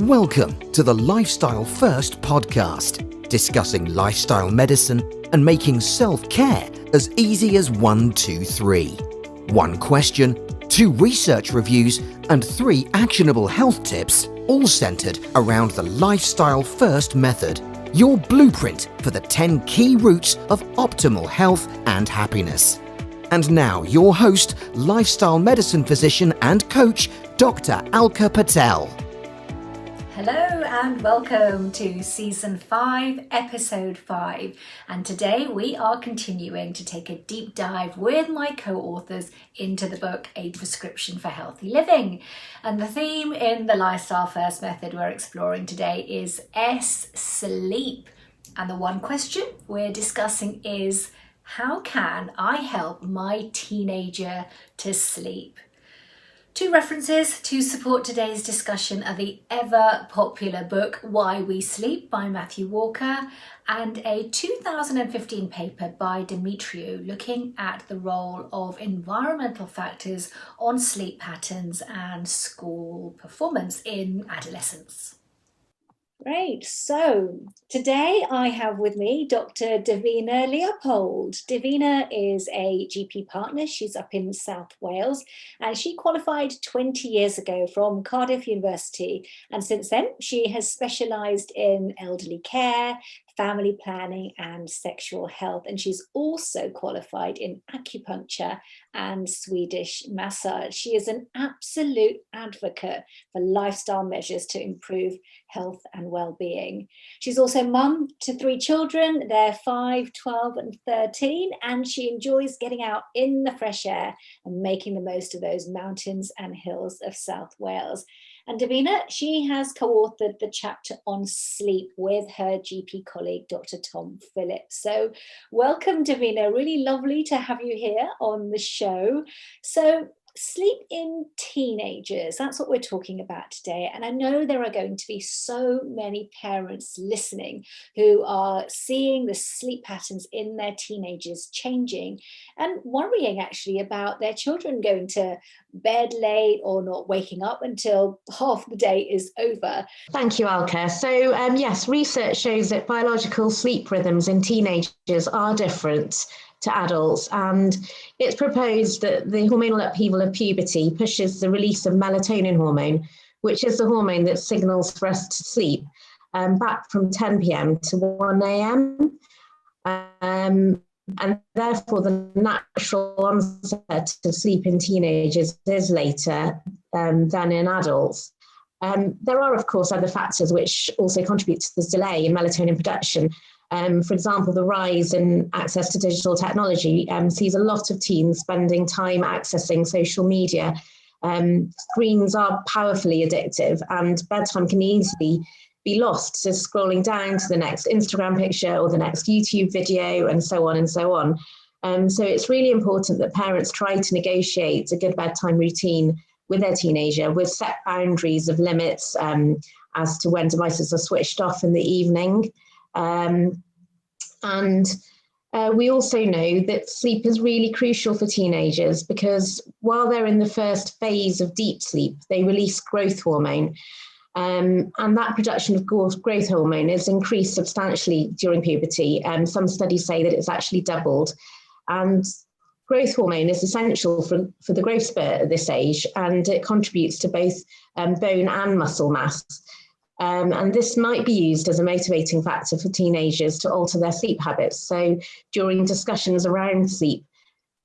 Welcome to the Lifestyle First podcast, discussing lifestyle medicine and making self-care as easy as 1, 2, 3. 1 question, 2 research reviews, and 3 actionable health tips, all centered around the Lifestyle First method, your blueprint for the 10 key routes of optimal health and happiness. And now your host, lifestyle medicine physician and coach, Dr. Alka Patel. Hello and welcome to Season 5, Episode 5. And today we are continuing to take a deep dive with my co-authors into the book, A Prescription for Healthy Living. And the theme in the Lifestyle First method we're exploring today is sleep. And the one question we're discussing is, how can I help my teenager to sleep? 2 references to support today's discussion are the ever popular book Why We Sleep by Matthew Walker and a 2015 paper by Dimitriou looking at the role of environmental factors on sleep patterns and school performance in adolescents. Great. So today I have with me Dr. Devina Leopald. Devina is a GP partner. She's up in South Wales and she qualified 20 years ago from Cardiff University. And since then, she has specialised in elderly care, family planning and sexual health. And she's also qualified in acupuncture and Swedish massage. She is an absolute advocate for lifestyle measures to improve health and well-being. She's also mum to 3 children. They're 5, 12 and 13. And she enjoys getting out in the fresh air and making the most of those mountains and hills of South Wales. And Devina, she has co-authored the chapter on sleep with her GP colleague, Dr. Tom Phillips. So welcome, Devina. Really lovely to have you here on the show. So sleep in teenagers, that's what we're talking about today. And I know there are going to be so many parents listening who are seeing the sleep patterns in their teenagers changing and worrying actually about their children going to bed late or not waking up until half the day is over. Thank you, Alka. So yes, research shows that biological sleep rhythms in teenagers are different to adults, and it's proposed that the hormonal upheaval of puberty pushes the release of melatonin hormone, which is the hormone that signals for us to sleep, back from 10 p.m. to 1 a.m. And therefore the natural onset of sleep in teenagers is later than in adults. There are, of course, other factors which also contribute to this delay in melatonin production. For example, the rise in access to digital technology sees a lot of teens spending time accessing social media. Screens are powerfully addictive and bedtime can easily be lost to scrolling down to the next Instagram picture or the next YouTube video and so on and so on. So it's really important that parents try to negotiate a good bedtime routine with their teenager with set boundaries of limits as to when devices are switched off in the evening. We also know that sleep is really crucial for teenagers because while they're in the first phase of deep sleep, they release growth hormone. And that production of growth hormone is increased substantially during puberty. Some studies say that it's actually doubled. And growth hormone is essential for the growth spurt at this age, and it contributes to both bone and muscle mass. And this might be used as a motivating factor for teenagers to alter their sleep habits. So during discussions around sleep,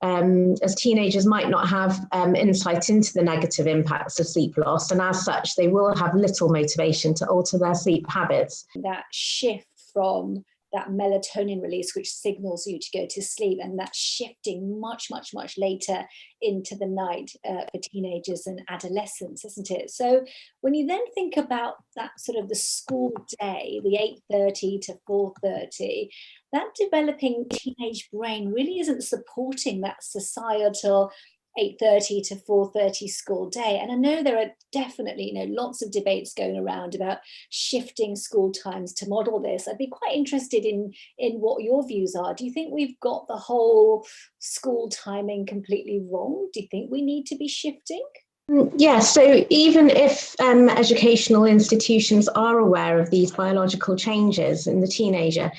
as teenagers might not have insight into the negative impacts of sleep loss, and as such, they will have little motivation to alter their sleep habits. That shift from that melatonin release, which signals you to go to sleep, and that's shifting much, much, much later into the night for teenagers and adolescents, isn't it? So when you then think about that sort of the school day, the 8:30 to 4:30, that developing teenage brain really isn't supporting that societal 8:30 to 4:30 school day. And I know there are definitely, lots of debates going around about shifting school times to model this. I'd be quite interested in what your views are. Do you think we've got the whole school timing completely wrong? Do you think we need to be shifting? Yeah, so even if educational institutions are aware of these biological changes in the teenager,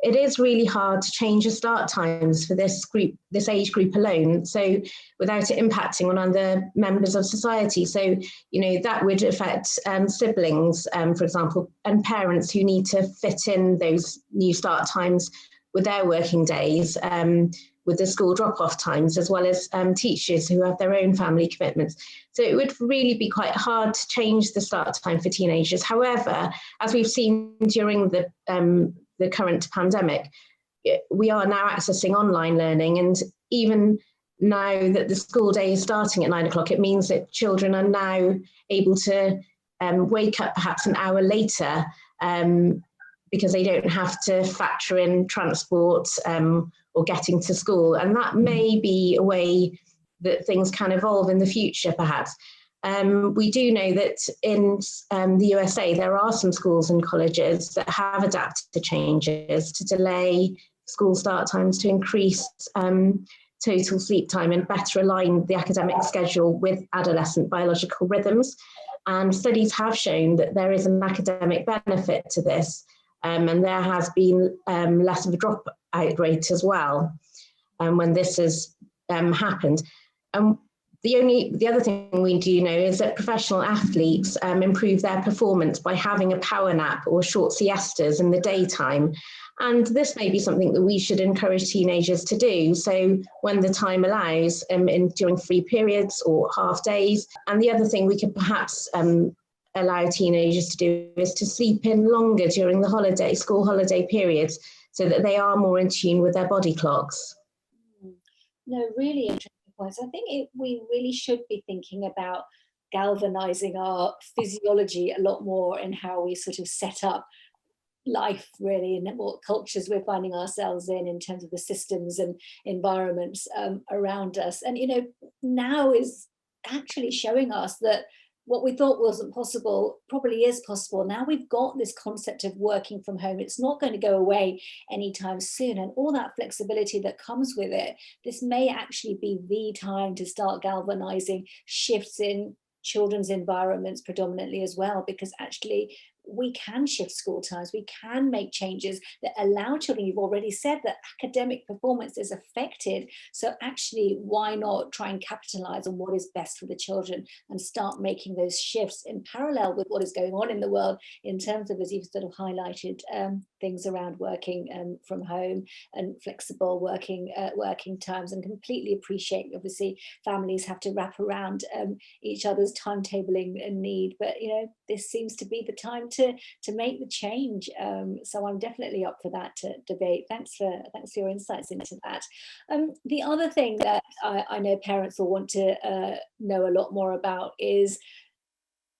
it is really hard to change the start times for this age group alone. So without it impacting on other members of society. So, that would affect siblings, for example, and parents who need to fit in those new start times with their working days, with the school drop-off times, as well as teachers who have their own family commitments. So it would really be quite hard to change the start time for teenagers. However, as we've seen during the current pandemic, we are now accessing online learning, and even now that the school day is starting at 9 o'clock, it means that children are now able to wake up perhaps an hour later, because they don't have to factor in transport or getting to school. And that may be a way that things can evolve in the future, perhaps. We do know that in the USA, there are some schools and colleges that have adapted to changes to delay school start times to increase total sleep time and better align the academic schedule with adolescent biological rhythms. And studies have shown that there is an academic benefit to this, and there has been less of a dropout rate as well when this has happened. The other thing we do know is that professional athletes improve their performance by having a power nap or short siestas in the daytime. And this may be something that we should encourage teenagers to do. So when the time allows, during free periods or half days. And the other thing we could perhaps allow teenagers to do is to sleep in longer during the school holiday periods, so that they are more in tune with their body clocks. No, really interesting points. I think we really should be thinking about galvanizing our physiology a lot more in how we sort of set up life, really, and what cultures we're finding ourselves in terms of the systems and environments around us. And now is actually showing us that what we thought wasn't possible probably is possible. Now we've got this concept of working from home. It's not going to go away anytime soon. And all that flexibility that comes with it, this may actually be the time to start galvanizing shifts in children's environments predominantly as well, because actually we can shift school times, we can make changes that allow children. You've already said that academic performance is affected, so actually why not try and capitalize on what is best for the children and start making those shifts in parallel with what is going on in the world in terms of, as you've sort of highlighted, things around working from home and flexible working times, and completely appreciate, obviously families have to wrap around each other's timetabling and need, but this seems to be the time to make the change. So I'm definitely up for that debate. Thanks for your insights into that. The other thing that I know parents will want to know a lot more about is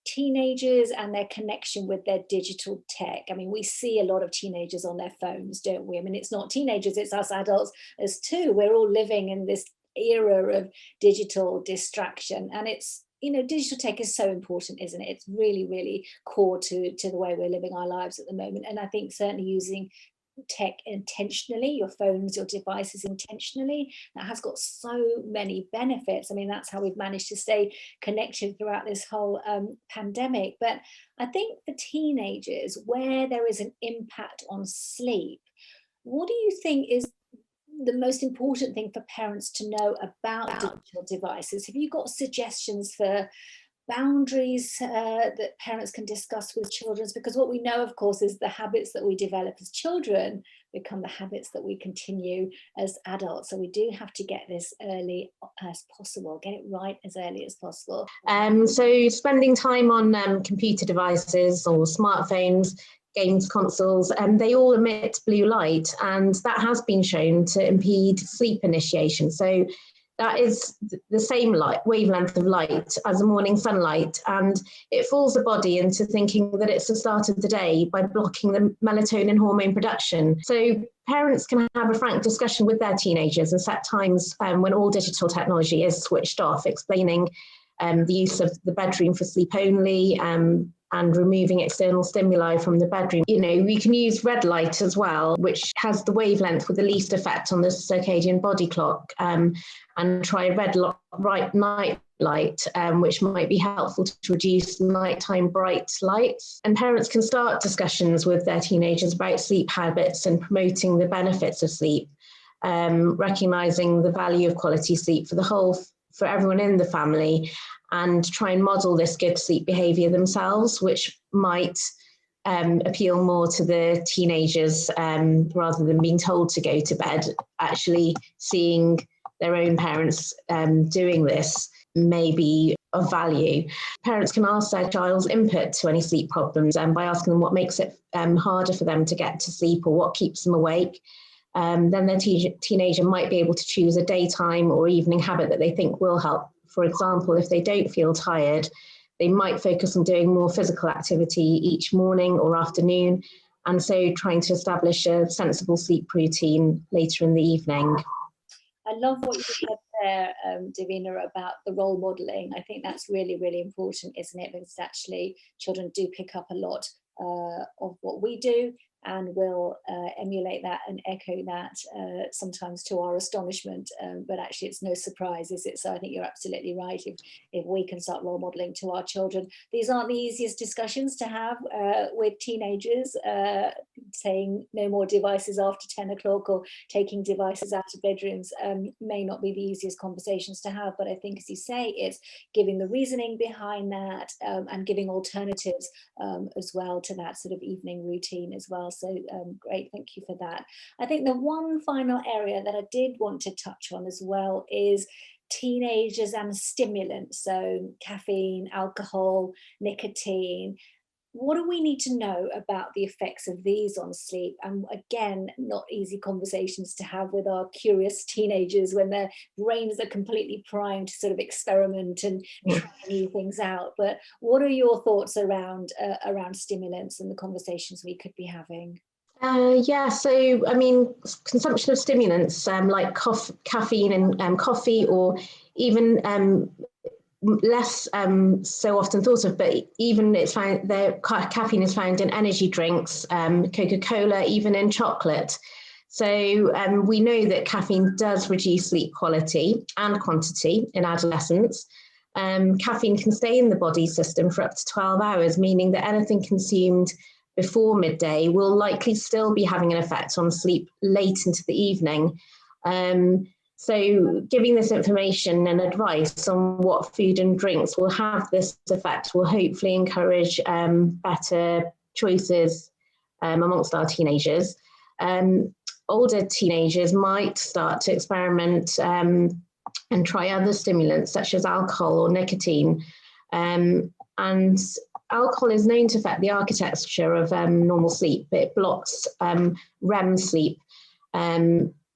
teenagers and their connection with their digital tech. I mean, we see a lot of teenagers on their phones, don't we? I mean, it's not teenagers, it's us adults as too. We're all living in this era of digital distraction, and it's digital tech is so important, isn't it? It's really, really core to the way we're living our lives at the moment. And I think certainly using tech intentionally, your phones, your devices intentionally, that has got so many benefits. I mean, that's how we've managed to stay connected throughout this whole pandemic. But I think for teenagers, where there is an impact on sleep, what do you think is the most important thing for parents to know about digital devices? Have you got suggestions for boundaries that parents can discuss with children? Because what we know, of course, is the habits that we develop as children become the habits that we continue as adults. So we do have to get this early as possible, get it right as early as possible. So spending time on computer devices or smartphones, games consoles, they all emit blue light, and that has been shown to impede sleep initiation. So that is the same wavelength of light as the morning sunlight, and it fools the body into thinking that it's the start of the day by blocking the melatonin hormone production. So parents can have a frank discussion with their teenagers and set times when all digital technology is switched off, explaining the use of the bedroom for sleep only, and removing external stimuli from the bedroom. We can use red light as well, which has the wavelength with the least effect on the circadian body clock, and try night light, which might be helpful to reduce nighttime bright lights. And parents can start discussions with their teenagers about sleep habits and promoting the benefits of sleep, recognizing the value of quality sleep for everyone in the family, and try and model this good sleep behavior themselves, which might appeal more to the teenagers, rather than being told to go to bed. Actually seeing their own parents doing this may be of value. Parents can ask their child's input to any sleep problems by asking them what makes it harder for them to get to sleep or what keeps them awake. Then their teenager might be able to choose a daytime or evening habit that they think will help. For example, if they don't feel tired, they might focus on doing more physical activity each morning or afternoon, and so trying to establish a sensible sleep routine later in the evening. I love what you said there, Davina, about the role modelling. I think that's really, really important, isn't it? Because actually children do pick up a lot of what we do, and will emulate that and echo that, sometimes to our astonishment, but actually it's no surprise, is it? So I think you're absolutely right. If we can start role modelling to our children, these aren't the easiest discussions to have with teenagers, saying no more devices after 10 o'clock or taking devices out of bedrooms may not be the easiest conversations to have, but I think, as you say, it's giving the reasoning behind that, and giving alternatives as well to that sort of evening routine as well. So great, thank you for that. I think the one final area that I did want to touch on as well is teenagers and stimulants, so caffeine, alcohol, nicotine. What do we need to know about the effects of these on sleep? And again, not easy conversations to have with our curious teenagers when their brains are completely primed to sort of experiment and try new things out. But what are your thoughts around stimulants and the conversations we could be having? So I mean, consumption of stimulants like caffeine and coffee, or even less so often thought of, but even it's found caffeine is found in energy drinks, Coca-Cola, even in chocolate. So we know that caffeine does reduce sleep quality and quantity in adolescents. Caffeine can stay in the body system for up to 12 hours, meaning that anything consumed before midday will likely still be having an effect on sleep late into the evening. So giving this information and advice on what food and drinks will have this effect will hopefully encourage better choices amongst our teenagers. Older teenagers might start to experiment and try other stimulants such as alcohol or nicotine. And alcohol is known to affect the architecture of normal sleep. It blocks REM sleep.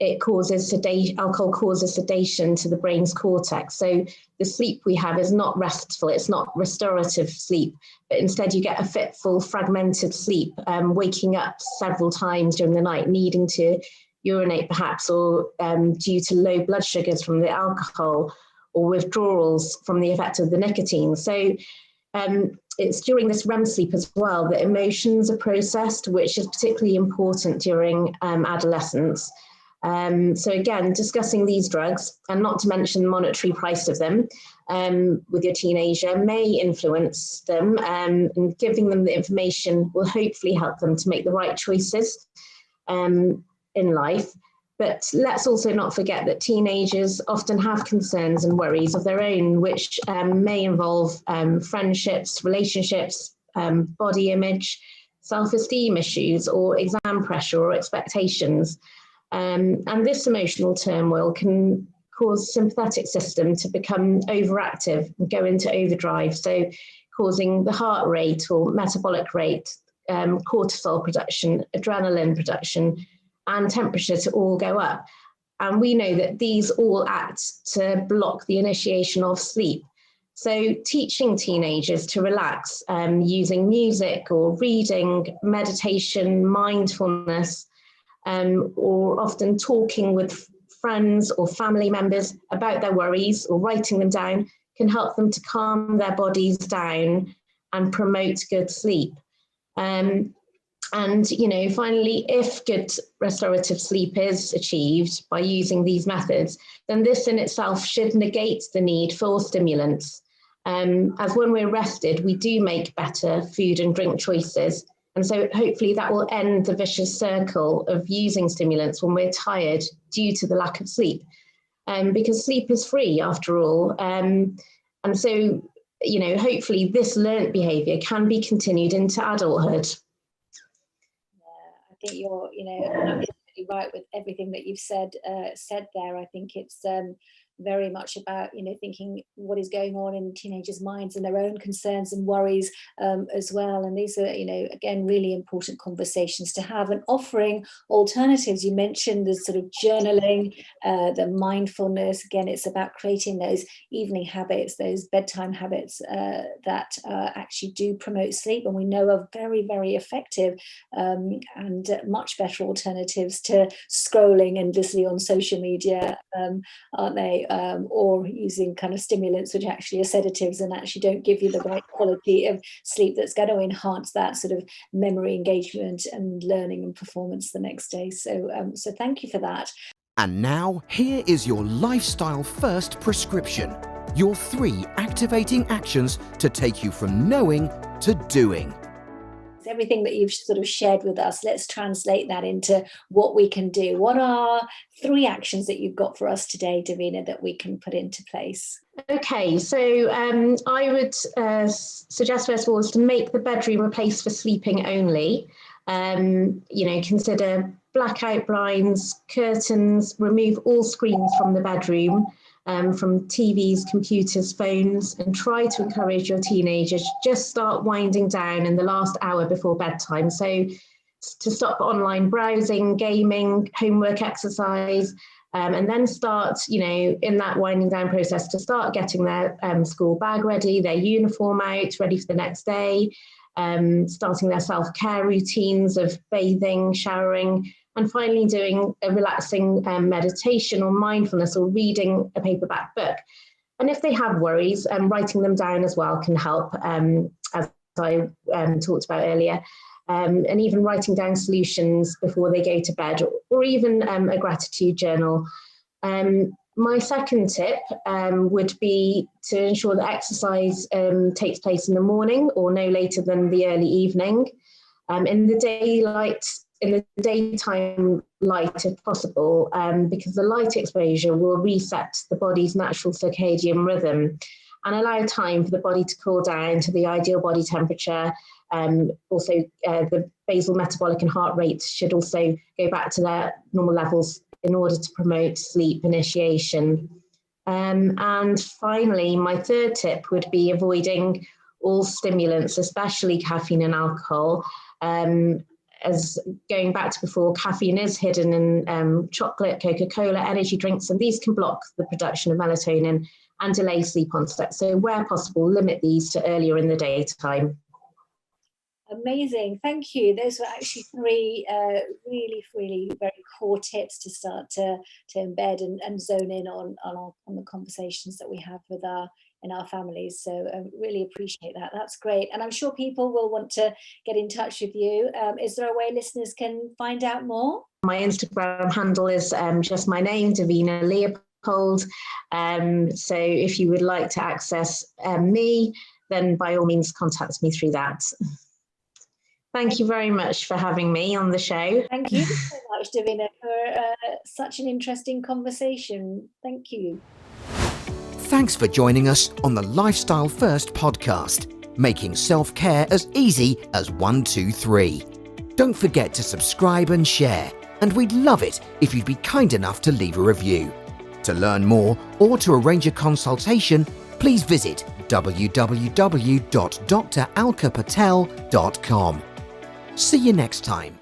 Alcohol causes sedation to the brain's cortex. So the sleep we have is not restful, it's not restorative sleep, but instead you get a fitful, fragmented sleep, waking up several times during the night, needing to urinate perhaps, or due to low blood sugars from the alcohol, or withdrawals from the effect of the nicotine. So it's during this REM sleep as well that emotions are processed, which is particularly important during adolescence. So again, discussing these drugs, and not to mention the monetary price of them with your teenager, may influence them, and giving them the information will hopefully help them to make the right choices in life. But let's also not forget that teenagers often have concerns and worries of their own, which may involve friendships, relationships, body image, self-esteem issues, or exam pressure or expectations. And this emotional turmoil can cause the sympathetic system to become overactive and go into overdrive, so causing the heart rate or metabolic rate, cortisol production, adrenaline production, and temperature to all go up. And we know that these all act to block the initiation of sleep. So teaching teenagers to relax using music or reading, meditation, mindfulness, or often talking with friends or family members about their worries or writing them down, can help them to calm their bodies down and promote good sleep. And, finally, if good restorative sleep is achieved by using these methods, then this in itself should negate the need for stimulants. As when we're rested, we do make better food and drink choices. And so hopefully that will end the vicious circle of using stimulants when we're tired due to the lack of sleep. Because sleep is free after all. And so, hopefully this learnt behaviour can be continued into adulthood. I think you're, absolutely right with everything that you've said there. I think it's very much about, thinking what is going on in teenagers' minds and their own concerns and worries as well. And these are, again, really important conversations to have, and offering alternatives. You mentioned the sort of journaling, the mindfulness. Again, it's about creating those evening habits, those bedtime habits that actually do promote sleep, and we know are very, very effective and much better alternatives to scrolling endlessly on social media, aren't they? Or using kind of stimulants, which actually are sedatives and actually don't give you the right quality of sleep that's going to enhance that sort of memory engagement and learning and performance the next day. So thank you for that. And now, here is your lifestyle first prescription. Your 3 activating actions to take you from knowing to doing. Everything that you've sort of shared with us, let's translate that into what we can do. What are 3 actions that you've got for us today, Devina, that we can put into place? Okay, so I would suggest first of all is to make the bedroom a place for sleeping only. Consider blackout blinds, curtains, remove all screens from the bedroom, from TVs, computers, phones, and try to encourage your teenagers to just start winding down in the last hour before bedtime. So to stop online browsing, gaming, homework, exercise, and then start, in that winding down process, to start getting their school bag ready, their uniform out, ready for the next day, starting their self-care routines of bathing, showering, and finally doing a relaxing meditation or mindfulness or reading a paperback book. And if they have worries, writing them down as well can help, as I talked about earlier, and even writing down solutions before they go to bed, or even a gratitude journal. My second tip would be to ensure that exercise takes place in the morning or no later than the early evening. In the daytime light if possible, because the light exposure will reset the body's natural circadian rhythm and allow time for the body to cool down to the ideal body temperature. Also, the basal metabolic and heart rate should also go back to their normal levels in order to promote sleep initiation. And finally, my third tip would be avoiding all stimulants, especially caffeine and alcohol. As going back to before, caffeine is hidden in chocolate, Coca-Cola, energy drinks, and these can block the production of melatonin and delay sleep onset. So where possible, limit these to earlier in the daytime. Amazing, thank you. Those were actually 3 really, really very core tips to start to embed and zone in on the conversations that we have in our families. So really appreciate that. That's great. And I'm sure people will want to get in touch with you. Is there a way listeners can find out more? My Instagram handle is just my name, Devina Leopald. So if you would like to access me, then by all means contact me through that. Thank you very much for having me on the show. Thank you so much, Devina, for such an interesting conversation. Thank you. Thanks for joining us on the Lifestyle First podcast, making self-care as easy as 1, 2, 3. Don't forget to subscribe and share, and we'd love it if you'd be kind enough to leave a review. To learn more or to arrange a consultation, please visit www.dralkapatel.com. See you next time.